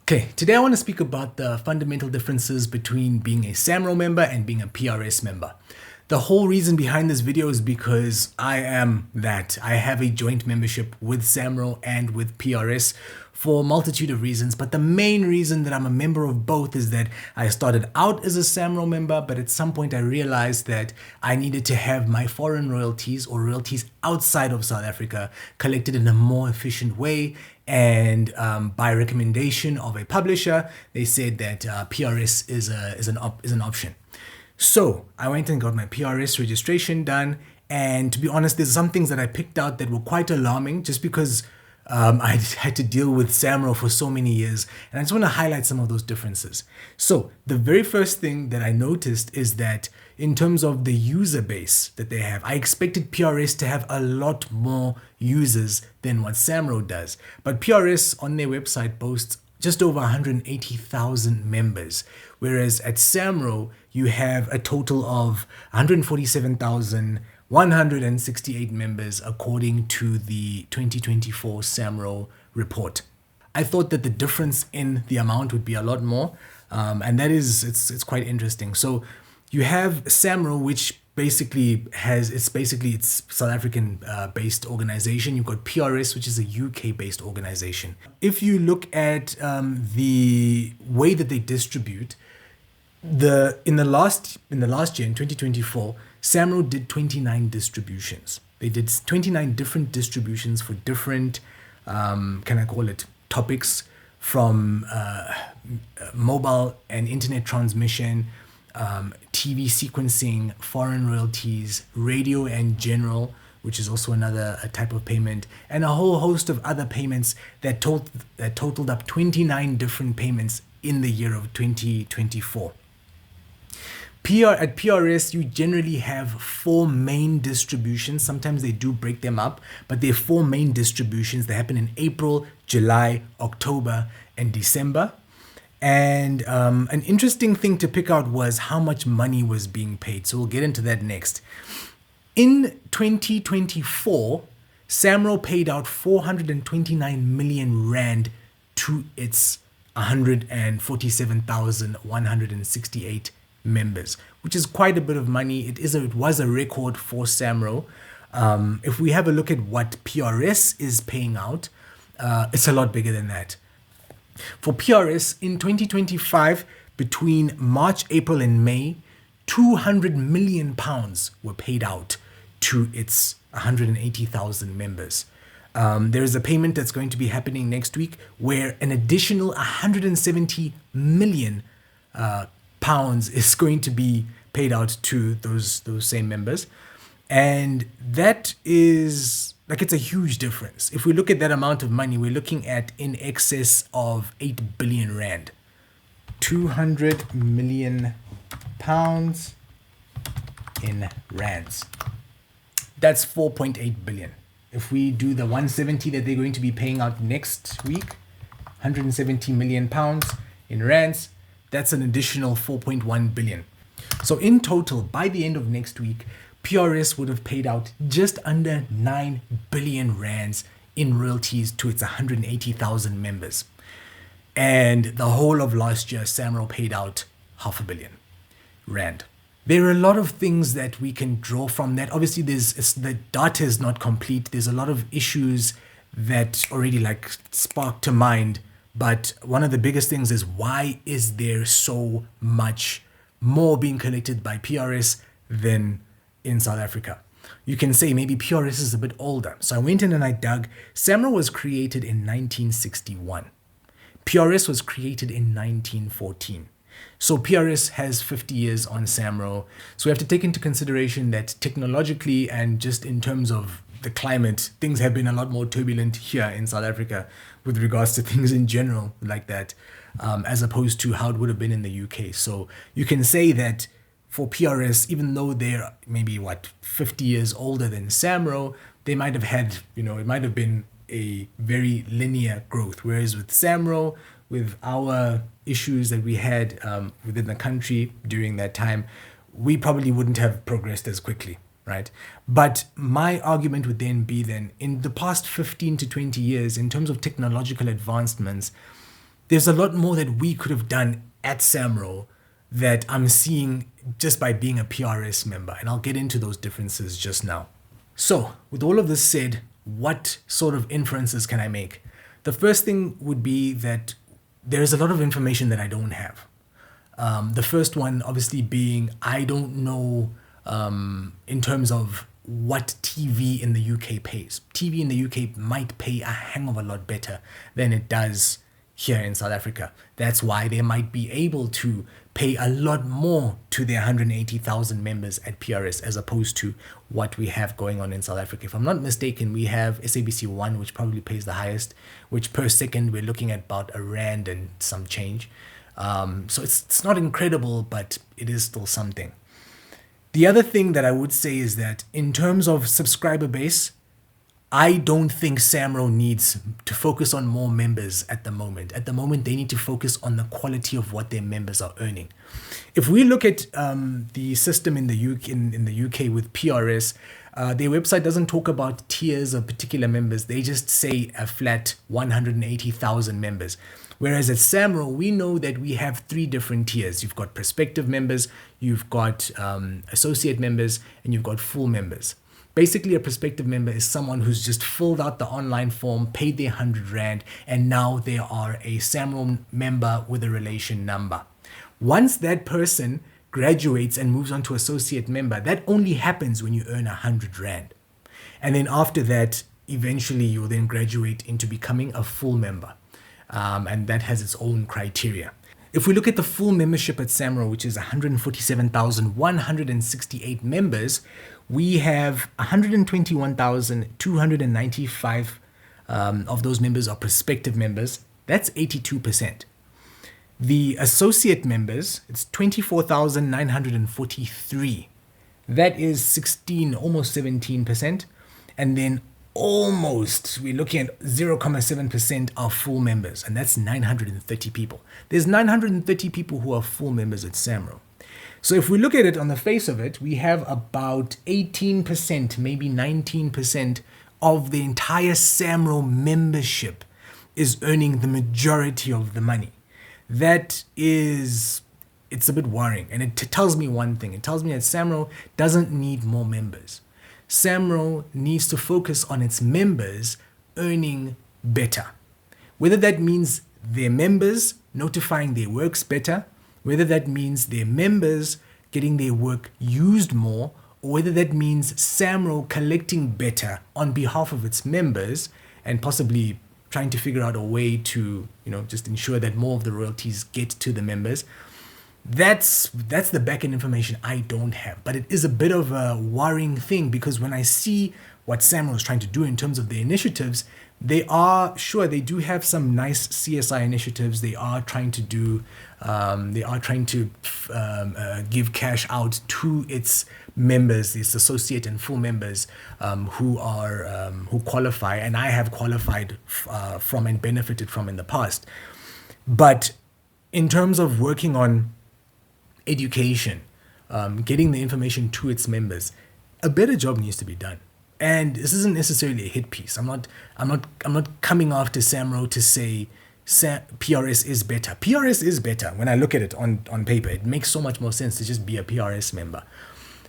Okay, today I want to speak about the fundamental differences between being a SAMRO member and being a PRS member. The whole reason behind this video is because I am that. I have a joint membership with SAMRO and with PRS for a multitude of reasons, but the main reason that I'm a member of both is that I started out as a SAMRO member, but at some point I realized that I needed to have my foreign royalties or royalties outside of South Africa collected in a more efficient way. And by recommendation of a publisher, they said that PRS is an option. So I went and got my PRS registration done. And to be honest, there's some things that I picked out that were quite alarming just because I had to deal with SAMRO for so many years. And I just want to highlight some of those differences. So the very first thing that I noticed is that in terms of the user base that they have, I expected PRS to have a lot more users than what SAMRO does. But PRS on their website boasts just over 180,000 members, whereas at SAMRO you have a total of 147,168 members according to the 2024 SAMRO report. I thought that the difference in the amount would be a lot more, and it's quite interesting. So you have SAMRO, which basically it's South African based organization. You've got PRS, which is a UK based organization. If you look at the way that they distribute, in the last year in 2024, SAMRO did 29 distributions. They did 29 different distributions for different topics, from mobile and internet transmission, TV sequencing, foreign royalties, radio and general, which is also another type of payment, and a whole host of other payments that totaled up 29 different payments in the year of 2024. At PRS, you generally have four main distributions. Sometimes they do break them up, but there are four main distributions that happen in April, July, October, and December. And an interesting thing to pick out was how much money was being paid. So we'll get into that next. In 2024, SAMRO paid out 429 million rand to its 147,168 members, which is quite a bit of money. It was a record for SAMRO. If we have a look at what PRS is paying out, it's a lot bigger than that. For PRS in 2025, between March, April, and May, 200 million pounds were paid out to its 180,000 members. There is a payment that's going to be happening next week where an additional 170 million pounds is going to be paid out to those same members. And that is it's a huge difference. If we look at that amount of money, we're looking at in excess of 8 billion rand. 200 million pounds in rands. That's 4.8 billion. If we do the 170 that they're going to be paying out next week, 170 million pounds in rands, that's an additional 4.1 billion. So in total, by the end of next week, PRS would have paid out just under 9 billion rands in royalties to its 180,000 members. And the whole of last year, SAMRO paid out 500 million rand. There are a lot of things that we can draw from that. Obviously, the data is not complete. There's a lot of issues that already spark to mind. But one of the biggest things is, why is there so much more being collected by PRS than in South Africa? You can say maybe PRS is a bit older. So I went in and I dug. SAMRO was created in 1961. PRS was created in 1914. So PRS has 50 years on SAMRO. So we have to take into consideration that technologically and just in terms of the climate, things have been a lot more turbulent here in South Africa with regards to things in general like that, as opposed to how it would have been in the UK. So you can say that for PRS, even though they're maybe 50 years older than SAMRO, they might have had, it might have been a very linear growth. Whereas with SAMRO, with our issues that we had within the country during that time, we probably wouldn't have progressed as quickly, right? But my argument would then be in the past 15 to 20 years, in terms of technological advancements, there's a lot more that we could have done at SAMRO that I'm seeing just by being a PRS member. And I'll get into those differences just now. So with all of this said, what sort of inferences can I make? The first thing would be that there's a lot of information that I don't have. The first one obviously being I don't know in terms of what TV in the UK pays. TV in the UK might pay a hang of a lot better than it does here in South Africa. That's why they might be able to pay a lot more to their 180,000 members at PRS as opposed to what we have going on in South Africa. If I'm not mistaken, we have SABC 1, which probably pays the highest, which per second we're looking at about R1 and some change. So it's not incredible, but it is still something. The other thing that I would say is that in terms of subscriber base, I don't think SAMRO needs to focus on more members at the moment. At the moment, they need to focus on the quality of what their members are earning. If we look at the system in the UK with PRS, their website doesn't talk about tiers of particular members. They just say a flat 180,000 members. Whereas at SAMRO, we know that we have 3 different tiers. You've got prospective members, you've got associate members, and you've got full members. Basically, a prospective member is someone who's just filled out the online form, paid their R100, and now they are a SAMRO member with a relation number. Once that person graduates and moves on to associate member, that only happens when you earn R100. And then after that, eventually you'll then graduate into becoming a full member. And that has its own criteria. If we look at the full membership at SAMRO, which is 147,168 members, we have 121,295 of those members are prospective members. That's 82%. The associate members, it's 24,943. That is 16, almost 17%. And then we're looking at 0.7% are full members, and that's 930 people. There's 930 people who are full members at SAMRO. So if we look at it on the face of it, we have about 18%, maybe 19% of the entire SAMRO membership is earning the majority of the money. It's a bit worrying, and it tells me one thing. It tells me that SAMRO doesn't need more members. SAMRO needs to focus on its members earning better. Whether that means their members notifying their works better, whether that means their members getting their work used more, or whether that means SAMRO collecting better on behalf of its members and possibly trying to figure out a way to, just ensure that more of the royalties get to the members. That's the back-end information I don't have, but it is a bit of a worrying thing because when I see what SAMRO is trying to do in terms of their initiatives, they do have some nice CSI initiatives. They are trying to give cash out to its members, its associate and full members who qualify, and I have qualified from and benefited from in the past. But in terms of working on education, getting the information to its members, a better job needs to be done. And this isn't necessarily a hit piece. I'm not coming after SAMRO to say PRS is better. PRS is better when I look at it on paper. It makes so much more sense to just be a PRS member.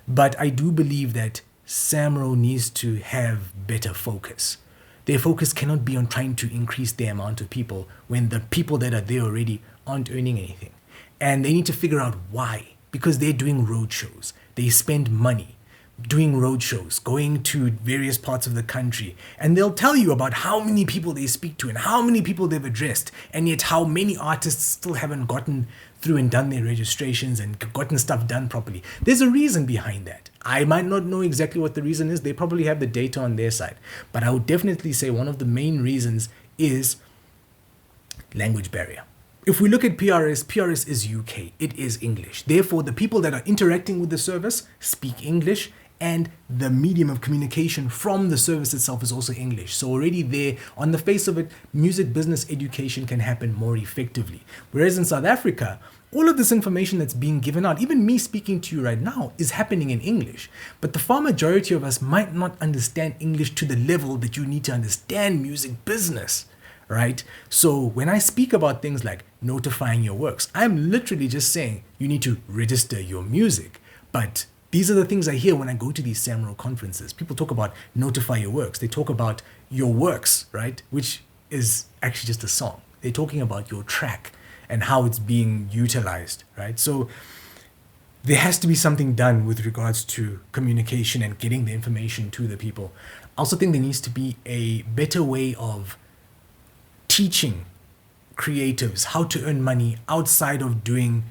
But I do believe that SAMRO needs to have better focus. Their focus cannot be on trying to increase the amount of people when the people that are there already aren't earning anything. And they need to figure out why. Because they're doing roadshows. They spend money doing roadshows, going to various parts of the country. And they'll tell you about how many people they speak to and how many people they've addressed. And yet how many artists still haven't gotten through and done their registrations and gotten stuff done properly. There's a reason behind that. I might not know exactly what the reason is. They probably have the data on their side. But I would definitely say one of the main reasons is language barrier. If we look at PRS is UK. It is English. Therefore, the people that are interacting with the service speak English, and the medium of communication from the service itself is also English. So already there, on the face of it, music business education can happen more effectively. Whereas in South Africa, all of this information that's being given out, even me speaking to you right now, is happening in English. But the far majority of us might not understand English to the level that you need to understand music business. right? So when I speak about things like notifying your works, I'm literally just saying you need to register your music. But these are the things I hear when I go to these SAMRO conferences. People talk about notify your works. They talk about your works, right? Which is actually just a song. They're talking about your track and how it's being utilized, right? So there has to be something done with regards to communication and getting the information to the people. I also think there needs to be a better way of teaching creatives how to earn money outside of doing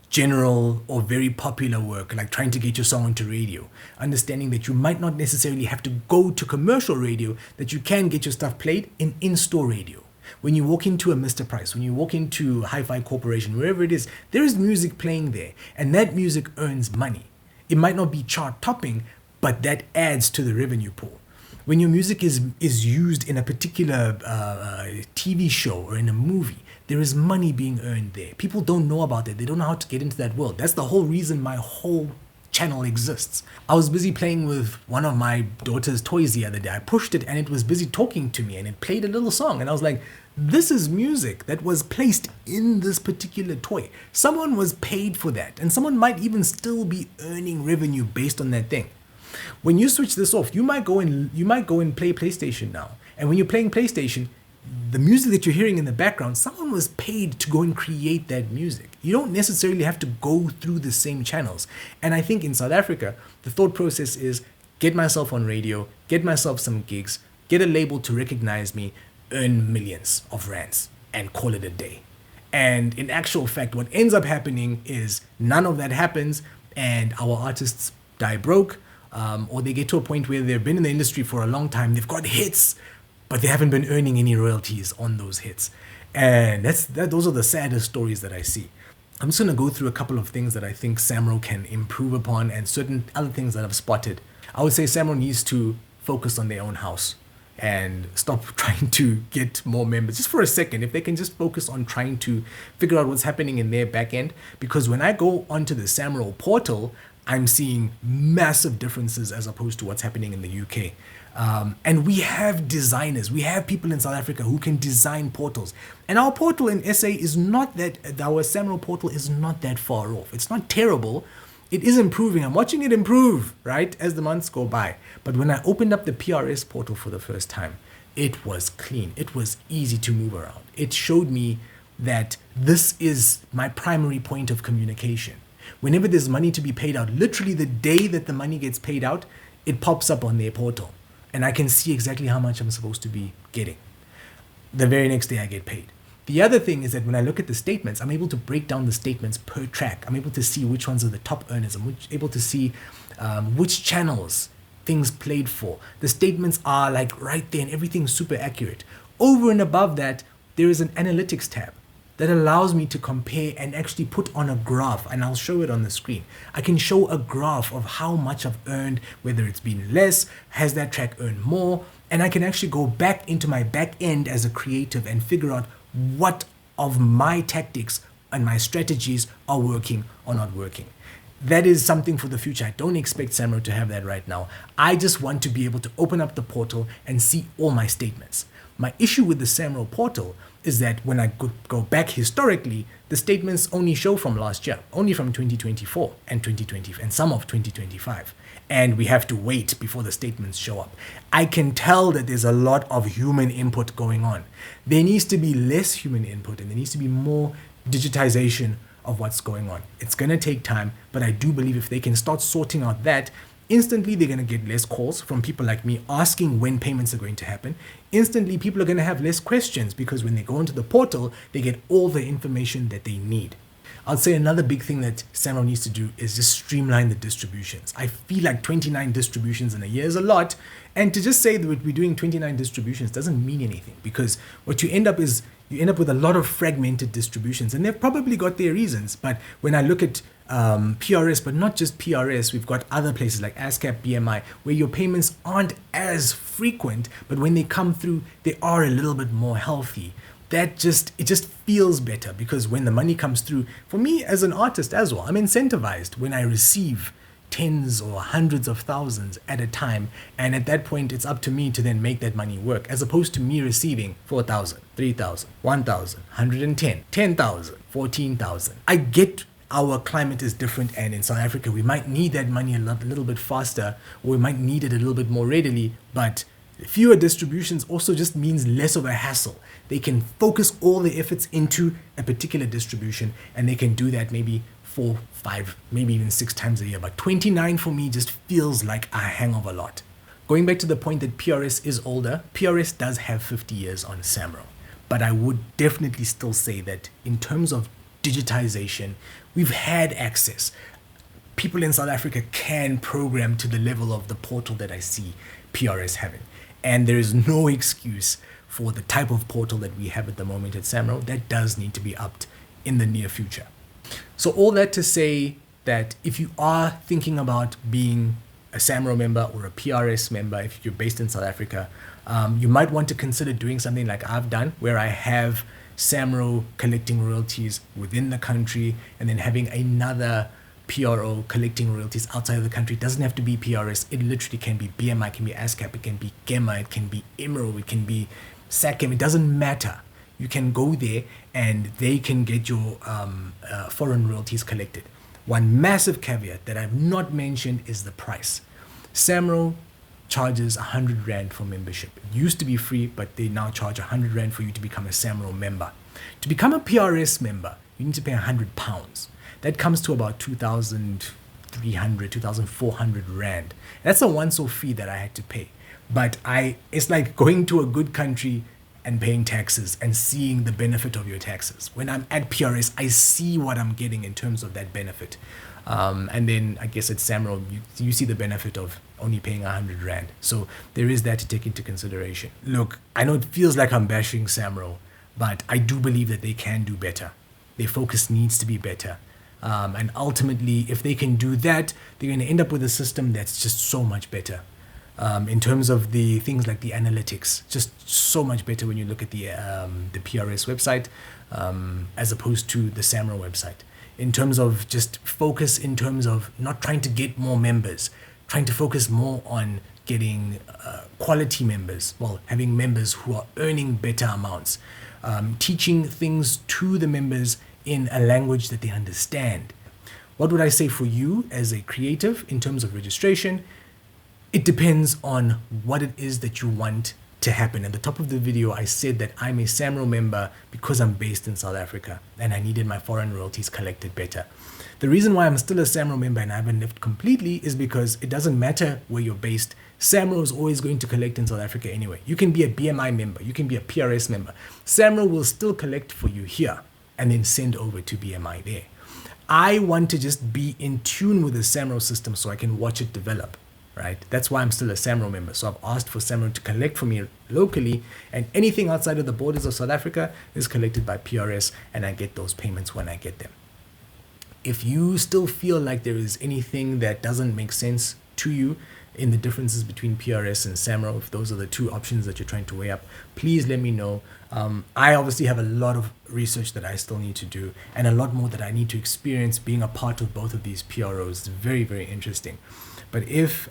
general or very popular work, like trying to get your song onto radio. Understanding that you might not necessarily have to go to commercial radio, that you can get your stuff played in-store radio. When you walk into a Mr. Price, when you walk into Hi-Fi Corporation, wherever it is, there is music playing there, and that music earns money. It might not be chart topping, but that adds to the revenue pool. When your music is used in a particular TV show or in a movie, there is money being earned there. People don't know about it. They don't know how to get into that world. That's the whole reason my whole channel exists. I was busy playing with one of my daughter's toys the other day. I pushed it and it was busy talking to me and it played a little song. And I was like, this is music that was placed in this particular toy. Someone was paid for that. And someone might even still be earning revenue based on that thing. When you switch this off, you might go and play PlayStation now. And when you're playing PlayStation, the music that you're hearing in the background, someone was paid to go and create that music. You don't necessarily have to go through the same channels. And I think in South Africa, the thought process is get myself on radio, get myself some gigs, get a label to recognize me, earn millions of rands, and call it a day. And in actual fact, what ends up happening is none of that happens, and our artists die broke, or they get to a point where they've been in the industry for a long time, they've got hits, but they haven't been earning any royalties on those hits. And those are the saddest stories that I see. I'm just going to go through a couple of things that I think SAMRO can improve upon and certain other things that I've spotted. I would say SAMRO needs to focus on their own house and stop trying to get more members. Just for a second, if they can just focus on trying to figure out what's happening in their back end. Because when I go onto the SAMRO portal, I'm seeing massive differences as opposed to what's happening in the UK. And we have designers, we have people in South Africa who can design portals. And our portal in SA is not that, our SAMRO portal is not that far off. It's not terrible. It is improving. I'm watching it improve, right, as the months go by. But when I opened up the PRS portal for the first time, it was clean. It was easy to move around. It showed me that this is my primary point of communication. Whenever there's money to be paid out, literally the day that the money gets paid out, it pops up on their portal. And I can see exactly how much I'm supposed to be getting. The very next day I get paid. The other thing is that when I look at the statements, I'm able to break down the statements per track. I'm able to see which ones are the top earners. I'm able to see which channels things played for. The statements are like right there and everything's super accurate. Over and above that, there is an analytics tab that allows me to compare and actually put on a graph, and I'll show it on the screen. I can show a graph of how much I've earned, whether it's been less, has that track earned more, and I can actually go back into my back end as a creative and figure out what of my tactics and my strategies are working or not working. That is something for the future. I don't expect SAMRO to have that right now. I just want to be able to open up the portal and see all my statements. My issue with the SAMRO portal is that when I go back historically, the statements only show from last year, only from 2024 and 2020 and some of 2025. And we have to wait before the statements show up. I can tell that there's a lot of human input going on. There needs to be less human input and there needs to be more digitization of what's going on. It's going to take time, but I do believe if they can start sorting out that, instantly they're going to get less calls from people like me asking when payments are going to happen. Instantly people are going to have less questions because when they go into the portal, they get all the information that they need. I'd say another big thing that SAMRO needs to do is just streamline the distributions. I feel like 29 distributions in a year is a lot. And to just say that we're doing 29 distributions doesn't mean anything, because what you end up with a lot of fragmented distributions, and they've probably got their reasons. But when I look at PRS, but not just PRS, we've got other places like ASCAP, BMI, where your payments aren't as frequent, but when they come through, they are a little bit more healthy. It just feels better, because when the money comes through, for me as an artist as well, I'm incentivized when I receive tens or hundreds of thousands at a time, and at that point it's up to me to then make that money work, as opposed to me receiving 4,000, 3,000, 1,000, 110, 10,000, 14,000. I get our climate is different, and in South Africa we might need that money a little bit faster, or we might need it a little bit more readily, but fewer distributions also just means less of a hassle. They can focus all their efforts into a particular distribution, and they can do that maybe 4, 5, maybe even 6 times a year. But 29 for me just feels like a hang of a lot. Going back to the point that PRS is older, PRS does have 50 years on SAMRO. But I would definitely still say that in terms of digitization, we've had access. People in South Africa can program to the level of the portal that I see PRS having. And there is no excuse for the type of portal that we have at the moment at SAMRO. That does need to be upped in the near future. So all that to say that if you are thinking about being a SAMRO member or a PRS member, if you're based in South Africa, you might want to consider doing something like I've done, where I have SAMRO collecting royalties within the country and then having another PRO collecting royalties outside of the country. It doesn't have to be PRS. It literally can be BMI, it can be ASCAP, it can be GEMA, it can be IMRO, it can be SACEM. It doesn't matter. You can go there and they can get your foreign royalties collected. One massive caveat that I've not mentioned is the price. SAMRO charges 100 Rand for membership. It used to be free, but they now charge 100 Rand for you to become a SAMRO member. To become a PRS member, you need to pay £100. That comes to about 2,300, 2,400 Rand. That's a once-off fee that I had to pay. But it's like going to a good country and paying taxes and seeing the benefit of your taxes. When I'm at PRS, I see what I'm getting in terms of that benefit. And then I guess at SAMRO, you see the benefit of only paying 100 Rand. So there is that to take into consideration. Look, I know it feels like I'm bashing SAMRO, but I do believe that they can do better. Their focus needs to be better. And ultimately, if they can do that, they're going to end up with a system that's just so much better. In terms of the things like the analytics, just so much better when you look at the PRS website as opposed to the SAMRO website. In terms of just focus, in terms of not trying to get more members, trying to focus more on getting quality members, well, having members who are earning better amounts, teaching things to the members in a language that they understand. What would I say for you as a creative in terms of registration? It depends on what it is that you want to happen. At the top of the video, I said that I'm a SAMRO member because I'm based in South Africa and I needed my foreign royalties collected better. The reason why I'm still a SAMRO member and I haven't left completely is because it doesn't matter where you're based. SAMRO is always going to collect in South Africa anyway. You can be a BMI member, you can be a PRS member. SAMRO will still collect for you here and then send over to BMI there. I want to just be in tune with the SAMRO system so I can watch it develop. Right? That's why I'm still a SAMRO member. So I've asked for SAMRO to collect for me locally, and anything outside of the borders of South Africa is collected by PRS, and I get those payments when I get them. If you still feel like there is anything that doesn't make sense to you in the differences between PRS and SAMRO, if those are the two options that you're trying to weigh up, please let me know. I obviously have a lot of research that I still need to do and a lot more that I need to experience being a part of both of these PROs. It's very, very interesting. But if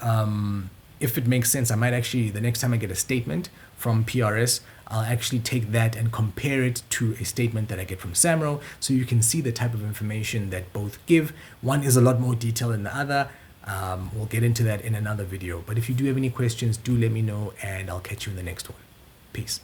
it makes sense, I might actually, the next time I get a statement from PRS, I'll actually take that and compare it to a statement that I get from SAMRO, so you can see the type of information that both give. One is a lot more detailed than the other. We'll get into that in another video. But if you do have any questions, do let me know, and I'll catch you in the next one. Peace.